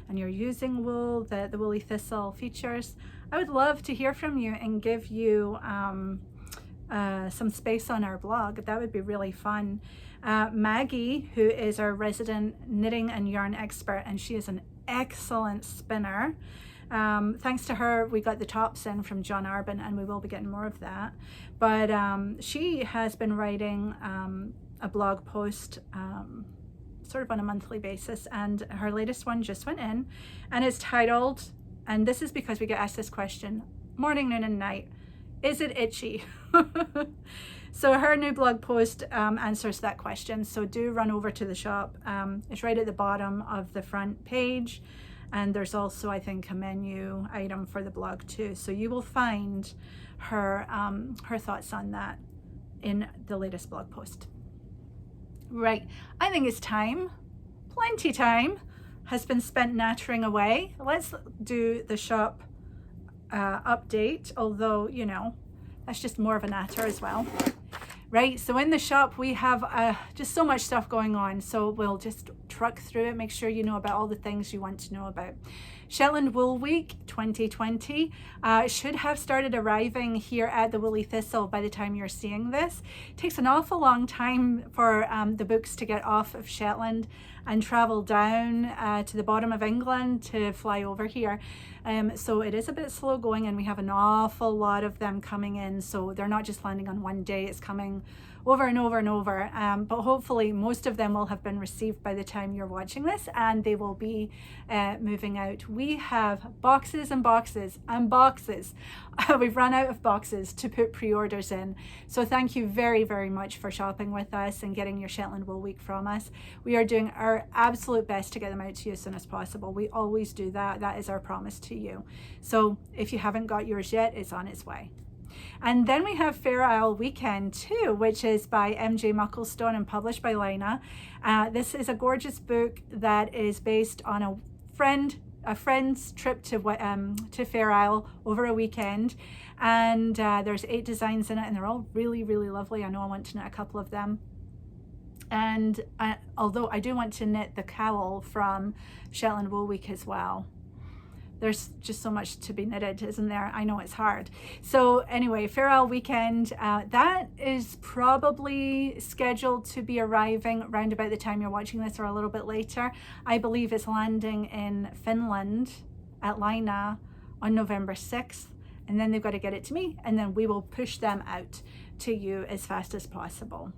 S1: and you're using wool that the Woolly Thistle features. I would love to hear from you and give you some space on our blog. That would be really fun. Maggie, who is our resident knitting and yarn expert, and she is an excellent spinner. Thanks to her, we got the tops in from John Arbin, and we will be getting more of that. But she has been writing a blog post sort of on a monthly basis, and her latest one just went in, and it's titled, and this is because we get asked this question morning, noon, and night: is it itchy? So her new blog post answers that question. So do run over to the shop. It's right at the bottom of the front page. And there's also, I think, a menu item for the blog too. So you will find her thoughts on that in the latest blog post. Right, I think it's time, plenty time has been spent nattering away. Let's do the shop update, although, you know, that's just more of a natter as well. Right, so in the shop we have just so much stuff going on, so we'll just truck through it, make sure you know about all the things you want to know about. Shetland Wool Week 2020 should have started arriving here at the Woolly Thistle by the time you're seeing this. It takes an awful long time for the books to get off of Shetland and travel down to the bottom of England to fly over here. So it is a bit slow going, and we have an awful lot of them coming in. So they're not just landing on one day, it's coming over and over and over, but hopefully most of them will have been received by the time you're watching this, and they will be moving out. We have boxes and boxes and boxes. We've run out of boxes to put pre-orders in. So thank you very, very much for shopping with us and getting your Shetland Wool Week from us. We are doing our absolute best to get them out to you as soon as possible. We always do that. That is our promise to you. So if you haven't got yours yet, it's on its way. And then we have Fair Isle Weekend too, which is by MJ Mucklestone and published by Laine. This is a gorgeous book that is based on a friend's trip to Fair Isle over a weekend, and there's 8 designs in it, and they're all really, really lovely. I know I want to knit a couple of them. And although I do want to knit the cowl from Shetland Wool Week as well. There's just so much to be knitted, isn't there? I know it's hard. So anyway, Fair Isle Weekend, that is probably scheduled to be arriving around about the time you're watching this, or a little bit later. I believe it's landing in Finland at Laine on November 6th. And then they've got to get it to me, and then we will push them out to you as fast as possible.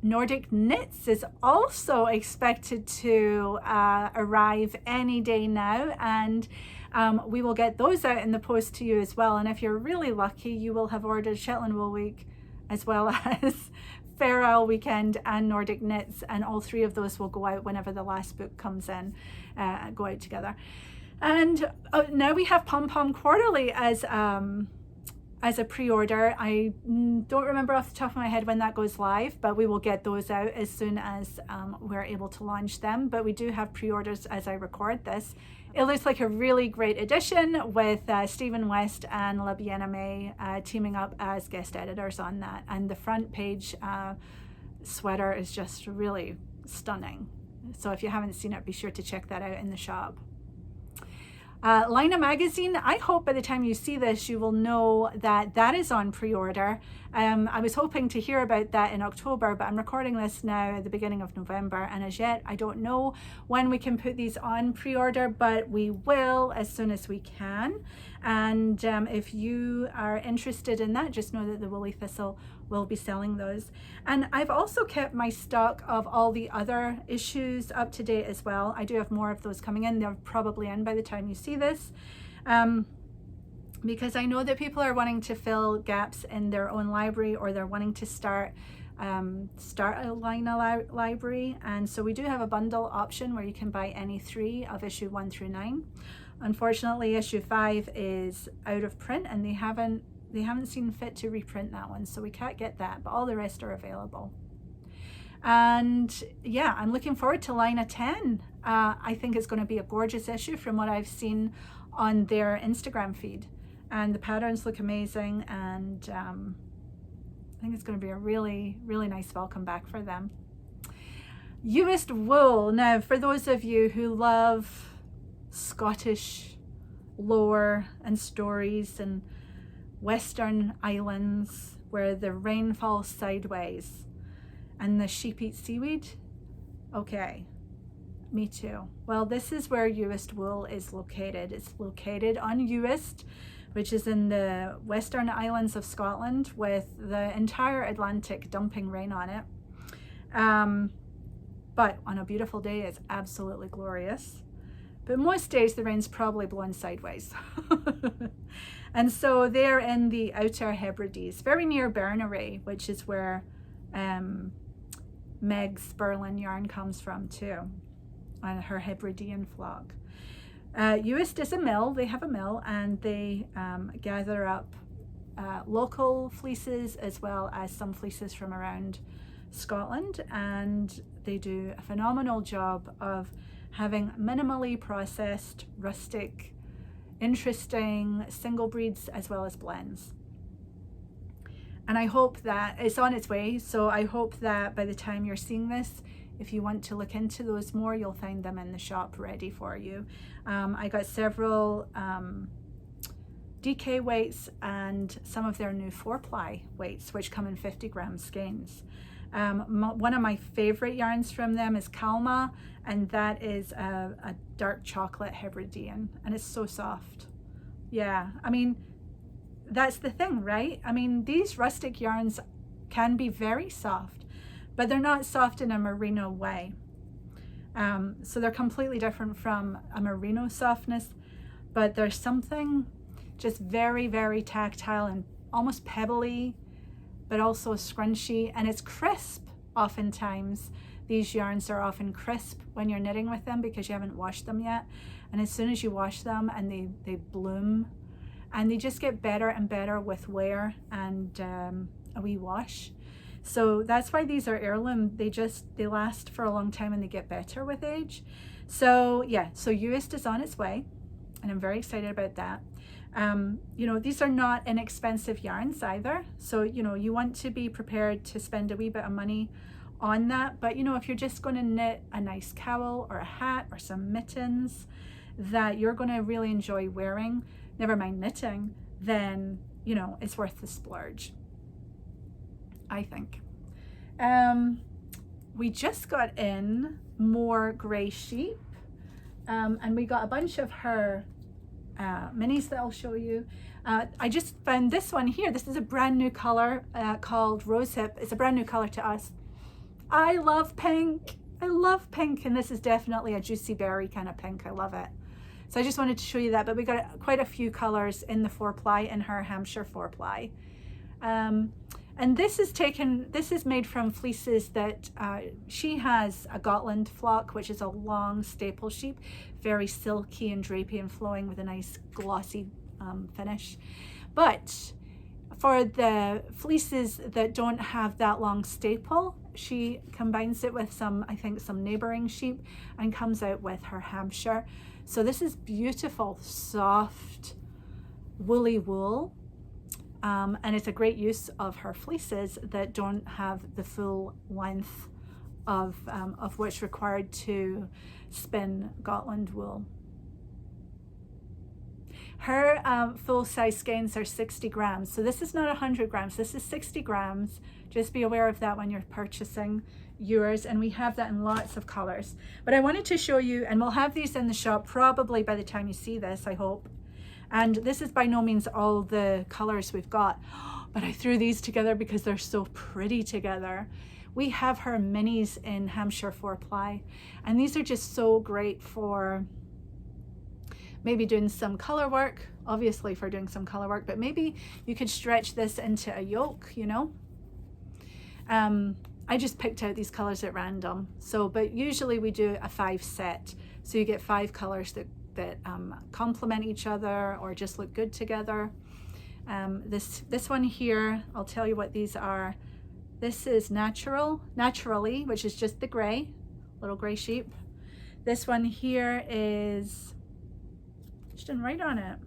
S1: Nordic Knits is also expected to arrive any day now, and we will get those out in the post to you as well. And if you're really lucky, you will have ordered Shetland Wool Week as well as Fair Isle Weekend and Nordic Knits, and all 3 of those will go out whenever the last book comes in, go out together. And now we have PomPomQuarterly as a pre-order. I don't remember off the top of my head when that goes live, but we will get those out as soon as we're able to launch them. But we do have pre-orders as I record this. It looks like a really great edition with Stephen West and Labiana May teaming up as guest editors on that. And the front page sweater is just really stunning. So if you haven't seen it, be sure to check that out in the shop. Laine magazine, I hope by the time you see this, you will know that that is on pre-order. I was hoping to hear about that in October, but I'm recording this now at the beginning of November, and as yet I don't know when we can put these on pre-order, but we will as soon as we can. And if you are interested in that, just know that the Woolly Thistle will be selling those. And I've also kept my stock of all the other issues up to date as well. I do have more of those coming in. They're probably in by the time you see this. Because I know that people are wanting to fill gaps in their own library, or they're wanting to start a Laine library. And so we do have a bundle option where you can buy any 3 of issue 1 through 9. Unfortunately, issue 5 is out of print, and they haven't seen fit to reprint that one, so we can't get that, but all the rest are available. And yeah, I'm looking forward to Laine 10. I think it's going to be a gorgeous issue from what I've seen on their Instagram feed, and the patterns look amazing, and I think it's going to be a really, really nice welcome back for them. Uist Wool. Now, for those of you who love Scottish lore and stories and Western islands where the rain falls sideways and the sheep eat seaweed, okay, me too. Well, this is where Uist Wool is located. It's located on Uist, which is in the Western Islands of Scotland, with the entire Atlantic dumping rain on it. But on a beautiful day, it's absolutely glorious. But most days the rain's probably blowing sideways. And so they're in the Outer Hebrides, very near Berneray, which is where Meg's Berlin yarn comes from too, and her Hebridean flock. Uist is a mill. They have a mill, and they gather up local fleeces as well as some fleeces from around Scotland, and they do a phenomenal job of having minimally processed, rustic, interesting single breeds as well as blends. And I hope that it's on its way, so I hope that by the time you're seeing this, if you want to look into those more, you'll find them in the shop ready for you. I got several DK weights and some of their new 4-ply weights, which come in 50 gram skeins. One of my favorite yarns from them is Kalma, and that is a dark chocolate Hebridean, and it's so soft. Yeah, I mean, that's the thing, right? I mean, these rustic yarns can be very soft, but they're not soft in a merino way. So they're completely different from a merino softness, but there's something just very, very tactile and almost pebbly, but also scrunchy, and it's crisp. Oftentimes these yarns are often crisp when you're knitting with them because you haven't washed them yet, and as soon as you wash them, and they bloom, and they just get better and better with wear and a wee wash. So that's why these are heirloom. They last for a long time and they get better with age. So yeah, so Uist is on its way, and I'm very excited about that. You know, these are not inexpensive yarns either. So, you know, you want to be prepared to spend a wee bit of money on that. But, you know, if you're just going to knit a nice cowl or a hat or some mittens that you're going to really enjoy wearing, never mind knitting, then, you know, it's worth the splurge, I think. We just got in more Gray sheep, and we got a bunch of her minis that I'll show you. I just found this one here. This is a brand new color called Rosehip. It's a brand new color to us. I love pink. I love pink, and this is definitely a juicy berry kind of pink. I love it. So I just wanted to show you that, but we got quite a few colors in the 4-ply, in her Hampshire 4-ply. And this is made from fleeces that she has a Gotland flock, which is a long staple sheep, very silky and drapey and flowing with a nice glossy finish. But for the fleeces that don't have that long staple, she combines it with some, I think, some neighboring sheep and comes out with her Hampshire. So this is beautiful, soft, woolly wool. And it's a great use of her fleeces that don't have the full length of what's required to spin Gotland wool. Her full-size skeins are 60 grams. So this is not 100 grams. This is 60 grams. Just be aware of that when you're purchasing yours. And we have that in lots of colors. But I wanted to show you, and we'll have these in the shop probably by the time you see this, I hope. And this is by no means all the colors we've got, but I threw these together because they're so pretty together. We have her minis in Hampshire 4-ply, and these are just so great for maybe doing some color work, obviously for doing some color work, but maybe you could stretch this into a yoke, you know. I just picked out these colors at random. So, but usually we do a 5 set. So you get 5 colors that complement each other or just look good together. This one here, I'll tell you what these are. This is Naturally, which is just the gray, little gray sheep. This one here is, just didn't write on it,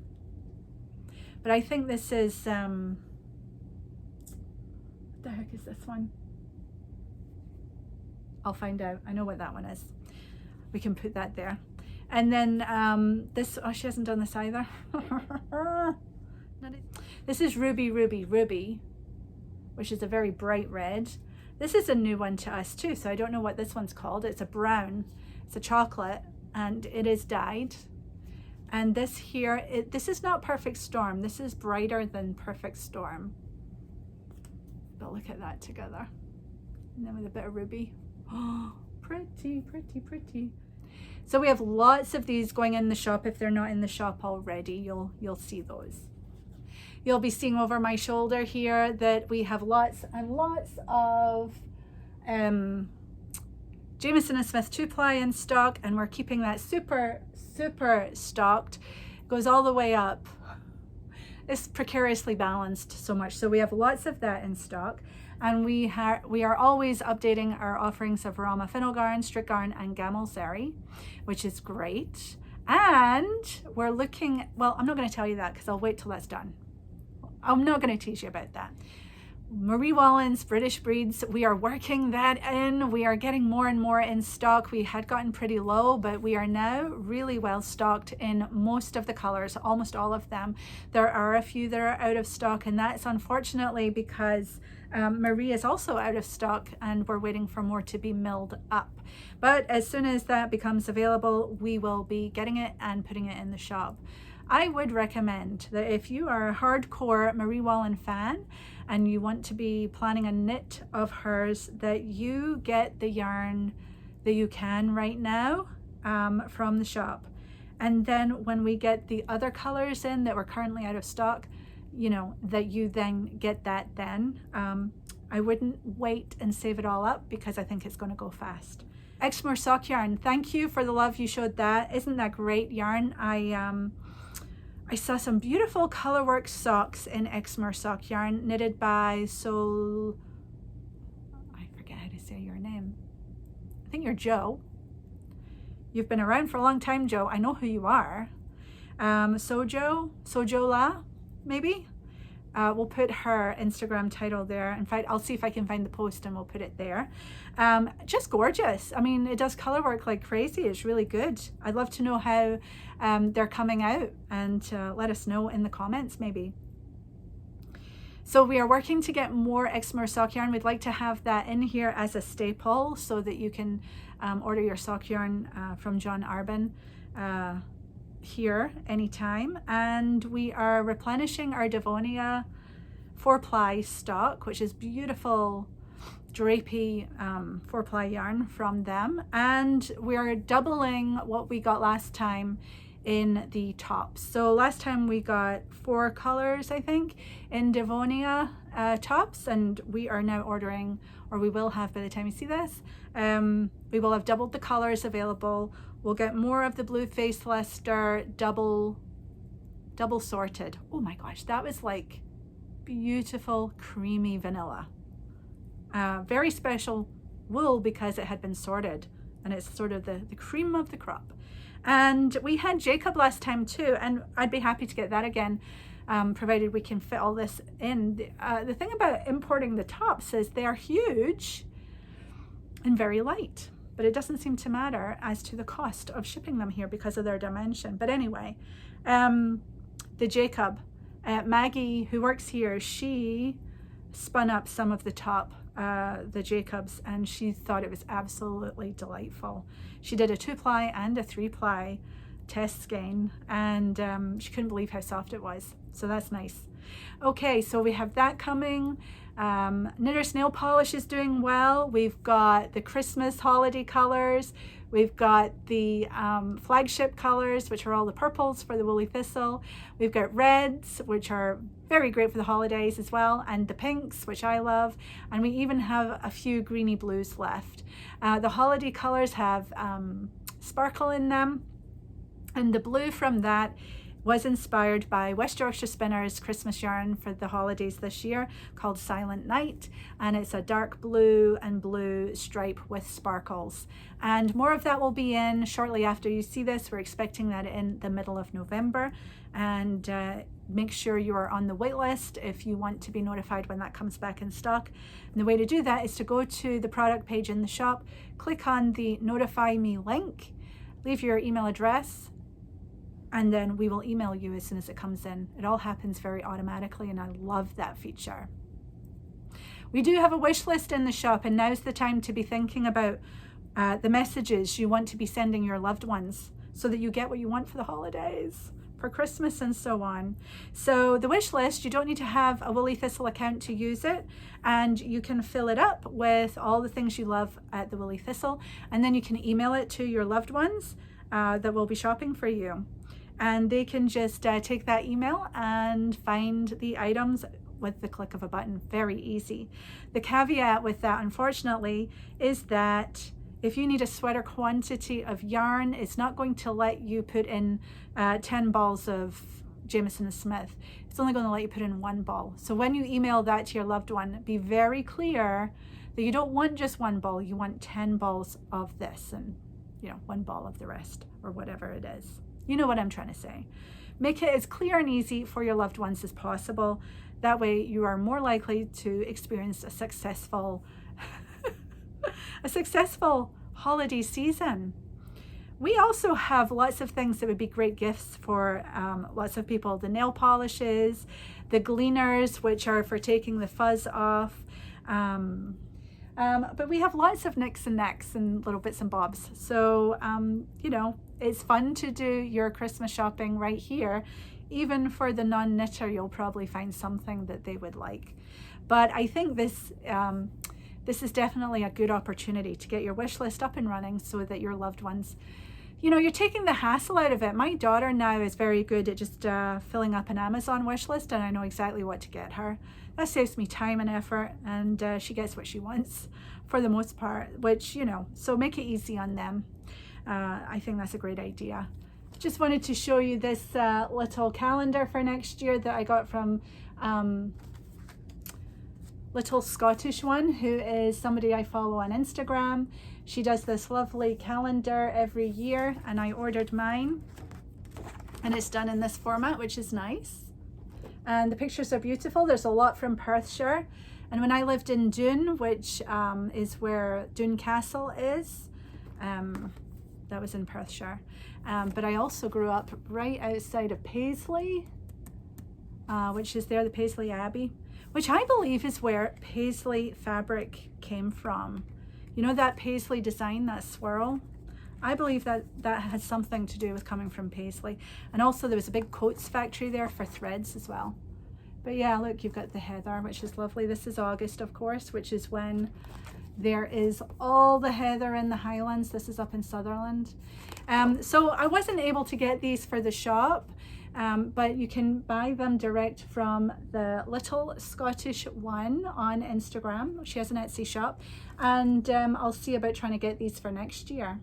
S1: but I think this is, what the heck is this one? I'll find out. I know what that one is. We can put that there. And then this, oh, she hasn't done this either. This is Ruby, which is a very bright red. This is a new one to us too, so I don't know what this one's called. It's a brown, it's a chocolate, and it is dyed. And this here, this is not Perfect Storm. This is brighter than Perfect Storm. But look at that together. And then with a bit of ruby. Oh, pretty, pretty, pretty. So we have lots of these going in the shop. If they're not in the shop already, you'll see those. You'll be seeing over my shoulder here that we have lots and lots of Jamieson Smith 2-ply in stock, and we're keeping that super, super stocked. Goes all the way up. It's precariously balanced so much. So we have lots of that in stock. And we are always updating our offerings of Rama Fennel Yarn, Strict Yarn, and Gamel Zeri, which is great. And we're looking, well, I'm not going to tell you that because I'll wait till that's done. I'm not going to tease you about that. Marie Wallen's British Breeds, we are working that in. We are getting more and more in stock. We had gotten pretty low, but we are now really well stocked in most of the colors, almost all of them. There are a few that are out of stock, and that's unfortunately because Marie is also out of stock and we're waiting for more to be milled up. But as soon as that becomes available, we will be getting it and putting it in the shop. I would recommend that if you are a hardcore Marie Wallin fan and you want to be planning a knit of hers, that you get the yarn that you can right now from the shop. And then when we get the other colors in that we're currently out of stock, you know, that you then get that then. I wouldn't wait and save it all up because I think it's going to go fast. Exmoor sock yarn, thank you for the love you showed that. Isn't that great yarn? I saw some beautiful Colorwork socks in Exmoor sock yarn knitted by Sol, I forget how to say your name. I think you're Joe. You've been around for a long time, Joe. I know who you are. Sojola, maybe? We'll put her Instagram title there. In fact, I'll see if I can find the post and we'll put it there. Just gorgeous. I mean, it does color work like crazy. It's really good. I'd love to know how they're coming out, and let us know in the comments maybe. So we are working to get more Exmoor sock yarn. We'd like to have that in here as a staple so that you can order your sock yarn from John Arbin here anytime. And we are replenishing our Devonia 4-ply stock, which is beautiful drapey 4-ply yarn from them. And we are doubling what we got last time in the tops. So last time we got 4 colors, I think, in Devonia tops, and we are now ordering, or we will have by the time you see this, we will have doubled the colors available. We'll get more of the blue face Leicester double sorted. Oh my gosh, that was like beautiful creamy vanilla. Very special wool because it had been sorted, and it's sort of the cream of the crop. And we had Jacob last time too, and I'd be happy to get that again, provided we can fit all this in. The thing about importing the tops is they are huge and very light, but it doesn't seem to matter as to the cost of shipping them here because of their dimension. But anyway, the Jacob, Maggie, who works here, she spun up some of the top, the Jacobs, and she thought it was absolutely delightful. She did a 2-ply and a 3-ply test skein, and she couldn't believe how soft it was. So that's nice. Okay, so we have that coming. Knitter's Nail Polish is doing well. We've got the Christmas holiday colors. We've got the flagship colors, which are all the purples for the Woolly Thistle. We've got reds, which are very great for the holidays as well, and the pinks, which I love. And we even have a few greeny blues left. The holiday colors have sparkle in them, and the blue from that was inspired by West Yorkshire Spinners Christmas yarn for the holidays this year called Silent Night, and it's a dark blue and blue stripe with sparkles. And more of that will be in shortly after you see this. We're expecting that in the middle of November, and make sure you are on the wait list if you want to be notified when that comes back in stock. And the way to do that is to go to the product page in the shop, click on the Notify Me link, leave your email address, and then we will email you as soon as it comes in. It all happens very automatically, and I love that feature. We do have a wish list in the shop, and now's the time to be thinking about the messages you want to be sending your loved ones so that you get what you want for the holidays, for Christmas and so on. So the wish list, you don't need to have a Woolly Thistle account to use it, and you can fill it up with all the things you love at the Woolly Thistle, and then you can email it to your loved ones that will be shopping for you. And they can just take that email and find the items with the click of a button. Very easy. The caveat with that, unfortunately, is that if you need a sweater quantity of yarn, it's not going to let you put in 10 balls of Jamieson Smith. It's only going to let you put in 1 ball. So when you email that to your loved one, be very clear that you don't want just 1 ball, you want 10 balls of this and 1 ball of the rest, or whatever it is. You know what I'm trying to say. Make it as clear and easy for your loved ones as possible. That way you are more likely to experience a successful holiday season. We also have lots of things that would be great gifts for lots of people. The nail polishes, the gleaners, which are for taking the fuzz off. But we have lots of nicks and necks and little bits and bobs. So, it's fun to do your Christmas shopping right here. Even for the non-knitter, you'll probably find something that they would like. But I think this is definitely a good opportunity to get your wish list up and running so that your loved ones, you know, you're taking the hassle out of it. My daughter now is very good at just filling up an Amazon wish list, and I know exactly what to get her. That saves me time and effort, and she gets what she wants for the most part, which, you know, so make it easy on them. I think that's a great idea. Just wanted to show you this little calendar for next year that I got from Little Scottish One, who is somebody I follow on Instagram. She does this lovely calendar every year, and I ordered mine, and it's done in this format, which is nice. And the pictures are beautiful. There's a lot from Perthshire, and when I lived in Doon, which is where Doon Castle is, that was in Perthshire, but I also grew up right outside of Paisley, which is there, the Paisley Abbey, which I believe is where Paisley fabric came from. You know that Paisley design, that swirl? I believe that that has something to do with coming from Paisley. And also there was a big coats factory there for threads as well. But yeah, look, you've got the heather, which is lovely. This is August, of course, which is when there is all the heather in the Highlands. This is up in Sutherland. So I wasn't able to get these for the shop, but you can buy them direct from the Little Scottish One on Instagram. She has an Etsy shop, and I'll see about trying to get these for next year.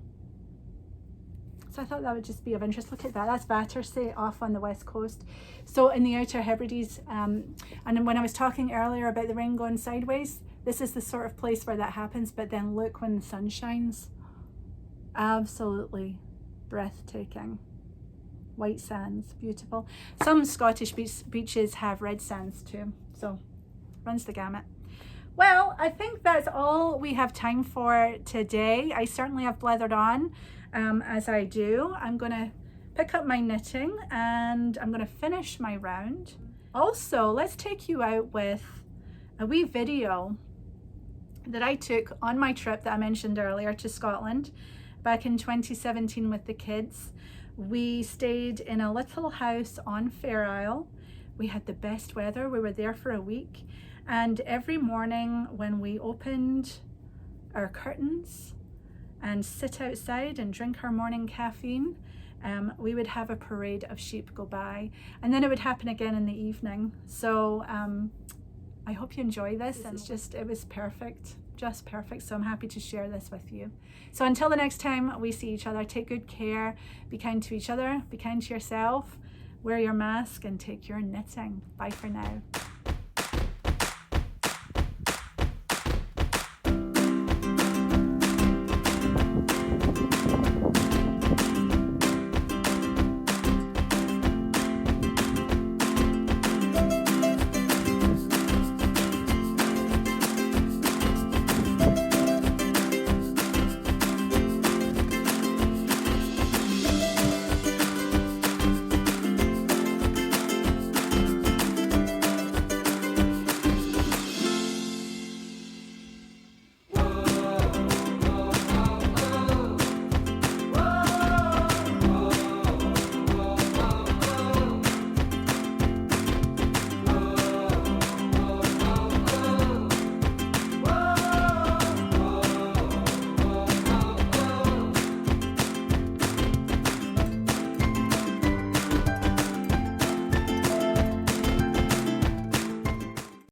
S1: So I thought that would just be of interest. Look at that, that's Battersea off on the west coast. So in the Outer Hebrides, and when I was talking earlier about the rain going sideways, this is the sort of place where that happens. But then look when the sun shines, absolutely breathtaking. White sands, beautiful. Some Scottish beaches have red sands too, so runs the gamut. Well, I think that's all we have time for today. I certainly have blathered on as I do. I'm gonna pick up my knitting and I'm gonna finish my round. Also, let's take you out with a wee video that I took on my trip that I mentioned earlier to Scotland back in 2017 with the kids. We stayed in a little house on Fair Isle. We had the best weather. We were there for a week, and every morning when we opened our curtains and sit outside and drink our morning caffeine, we would have a parade of sheep go by, and then it would happen again in the evening. So I hope you enjoy this. It was perfect, just perfect. So I'm happy to share this with you. So until the next time we see each other, take good care, be kind to each other, be kind to yourself, wear your mask, and take your knitting. Bye for now.